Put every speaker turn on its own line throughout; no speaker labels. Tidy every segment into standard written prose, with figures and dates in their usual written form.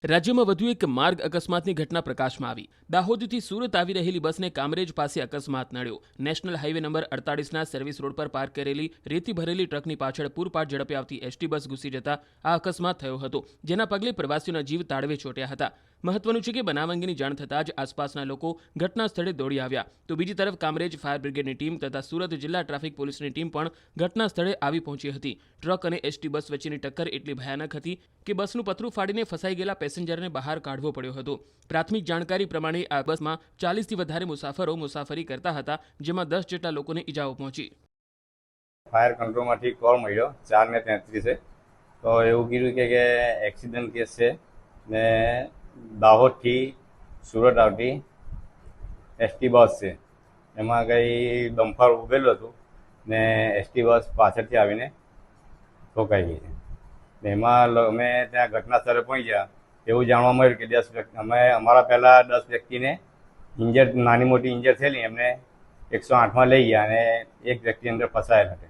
રાજ્યમાં વધુ એક માર્ગ અકસ્માતની ઘટના પ્રકાશમાં આવી। દાહોદથી સુરત આવી રહેલી બસને કામરેજ પાસે અકસ્માત નડ્યો। નેશનલ હાઈવે નંબર 48ના સર્વિસ રોડ પર પાર્ક કરેલી રેતી ભરેલી ટ્રકની પાછળ પૂરપાટ ઝડપે આવતી એસટી બસ ઘૂસી જતા આ અકસ્માત થયો હતો, જેના પગલે પ્રવાસીઓના જીવ તાળવે ચોંટ્યા હતા। મહત્વનું છે કે બનાવ અંગેની જાણ થતાં જ આસપાસના લોકો ઘટના સ્થળે દોડી આવ્યા, તો બીજી તરફ કામરેજ ફાયર બ્રિગેડની ટીમ તથા સુરત જિલ્લા ટ્રાફિક પોલીસની ટીમ પણ ઘટના સ્થળે આવી પહોંચી હતી। ટ્રક અને એસટી બસ વચ્ચેની ટક્કર એટલી ભયાનક હતી કે બસનું પતરું ફાડીને ફસાઈ ગયેલા પેસેન્જરને બહાર કાઢવો પડ્યો હતો। પ્રાથમિક જાણકારી પ્રમાણે આ બસમાં 40થી વધારે મુસાફરો મુસાફરી કરતા હતા, જેમાં 10 જેટલા લોકોને ઈજાઓ પહોંચી।
ફાયર કંટ્રોલમાંથી કોલ મળ્યો 4:33 તો એવું કીધું કે એક્સિડન્ટ કેસ છે ને દાહોદથી સુરત આવતી એસટી બસ છે, એમાં કંઈ ડમ્પર ઊભેલું હતું ને એસટી બસ પાછળથી આવીને ઠોકાઈ ગઈ છે। ને એમાં અમે ત્યાં ઘટના સ્થળે પહોંચ્યા, એવું જાણવા મળ્યું કે 10 વ્યક્તિ અમારા પહેલાં 10 વ્યક્તિને નાની મોટી ઇન્જર થયેલી, એમને 108માં લઈ ગયા અને એક વ્યક્તિ અંદર ફસાયેલ હતા।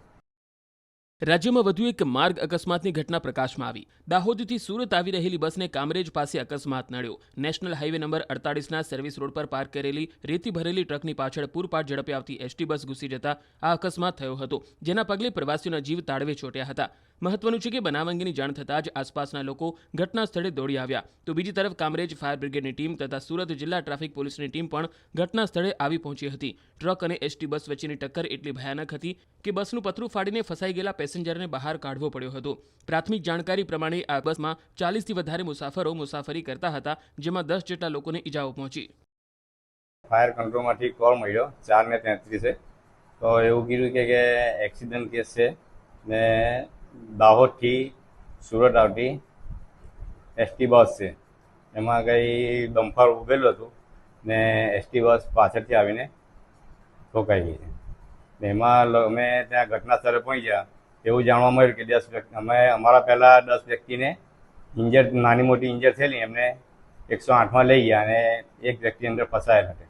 રાજ્યમાં વધુ એક માર્ગ અકસ્માતની ઘટના પ્રકાશમાં આવી। દાહોદથી સુરત આવી રહેલી બસને કામરેજ પાસે અકસ્માત નડ્યો। નેશનલ હાઈવે નંબર 48ના સર્વિસ રોડ પર પાર્ક કરેલી રેતી ભરેલી ટ્રકની પાછળ પૂરપાટ ઝડપે આવતી એસટી બસ ઘૂસી જતા આ અકસ્માત થયો હતો, જેના પગલે પ્રવાસીઓના જીવ તાળવે ચોંટ્યા હતા। મહત્વનું છે કે બનાવ અંગેની જાણ થતાં જ આસપાસના લોકો ઘટના સ્થળે દોડી આવ્યા, તો બીજી તરફ કામરેજ ફાયર બ્રિગેડની ટીમ તથા સુરત જિલ્લા ટ્રાફિક પોલીસની ટીમ પણ ઘટના સ્થળે આવી પહોંચી હતી। ટ્રક અને એસટી બસ વચ્ચેની ટક્કર એટલી ભયાનક હતી કે બસનું પતરું ફાડીને ફસાઈ ગયેલા પેસેન્જરને બહાર કાઢવો પડ્યો હતો। પ્રાથમિક જાણકારી પ્રમાણે આ બસમાં 40થી વધારે મુસાફરો મુસાફરી કરતા હતા, જેમાં 10 જેટલા લોકોને ઈજાઓ પહોંચી।
ફાયર કંટ્રોલમાંથી કોલ મળ્યો 4:33 તો એવું કીધું કે એક્સિડન્ટ કેસ છે ને દાહોદથી સુરત આવતી એસટી બસ છે, એમાં કંઈ ડમ્પર ઊભેલું હતું ને એસટી બસ પાછળથી આવીને ઠોકાઈ ગઈ છે। ને એમાં અમે ત્યાં ઘટના સ્થળે પહોંચ્યા, એવું જાણવા મળ્યું કે 10 વ્યક્તિ અમારા પહેલાં 10 વ્યક્તિને નાની મોટી ઇન્જર થયેલી, એમને 108માં લઈ ગયા અને એક વ્યક્તિ અંદર ફસાયેલ હતા।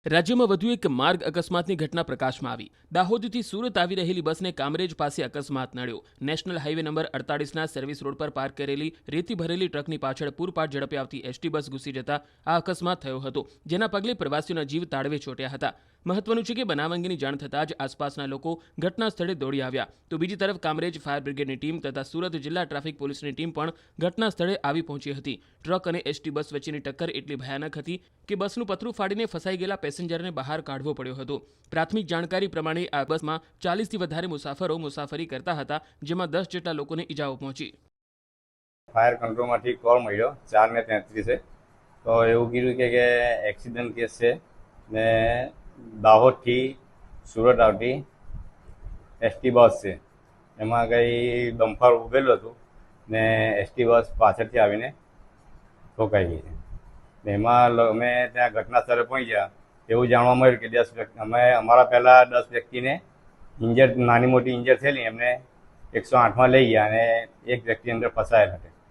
રાજ્યમાં વધુ એક માર્ગ અકસ્માતની ઘટના પ્રકાશમાં આવી। દાહોદથી સુરત આવી રહેલી બસને કામરેજ પાસે અકસ્માત નડ્યો। નેશનલ હાઈવે નંબર 48ના સર્વિસ રોડ પર પાર્ક કરેલી રેતી ભરેલી ટ્રકની પાછળ પૂરપાટ ઝડપે આવતી એસટી બસ ઘૂસી જતા આ અકસ્માત થયો હતો, જેના પગલે પ્રવાસીઓના જીવ તાળવે ચોંટ્યા હતા। મહત્વનું છે કે બનાવ અંગેની જાણ થતાં જ આસપાસના લોકો ઘટના સ્થળે દોડી આવ્યા, તો બીજી તરફ કામરેજ ફાયર બ્રિગેડની ટીમ તથા સુરત જિલ્લા ટ્રાફિક પોલીસની ટીમ પણ ઘટના સ્થળે આવી પહોંચી હતી। ટ્રક અને એસટી બસ વચ્ચેની ટક્કર એટલી ભયાનક હતી કે બસનું પતરું ફાડીને ફસાઈ ગયેલા પેસેન્જરને બહાર કાઢવો પડ્યો હતો। પ્રાથમિક જાણકારી પ્રમાણે આ બસમાં 40થી વધારે મુસાફરો મુસાફરી કરતા હતા, જેમાં 10 જેટલા લોકોને ઈજાઓ પહોંચી।
ફાયર કંટ્રોલમાંથી કોલ મળ્યો 4:33 તો એવું કીધું કે એક્સિડન્ટ કેસ છે ને દાહોદથી સુરત આવતી એસટી બસ છે, એમાં કંઈ ડમ્પર ઊભેલું હતું ને એસટી બસ પાછળથી આવીને ઠોકાઈ ગઈ છે। ને એમાં અમે ત્યાં ઘટના સ્થળે પહોંચ્યા, એવું જાણવા મળ્યું કે 10 વ્યક્તિ અમારા પહેલાં 10 વ્યક્તિને નાની મોટી ઇન્જર થયેલી, એમને 108માં લઈ ગયા અને એક વ્યક્તિ અંદર ફસાયેલ હતા।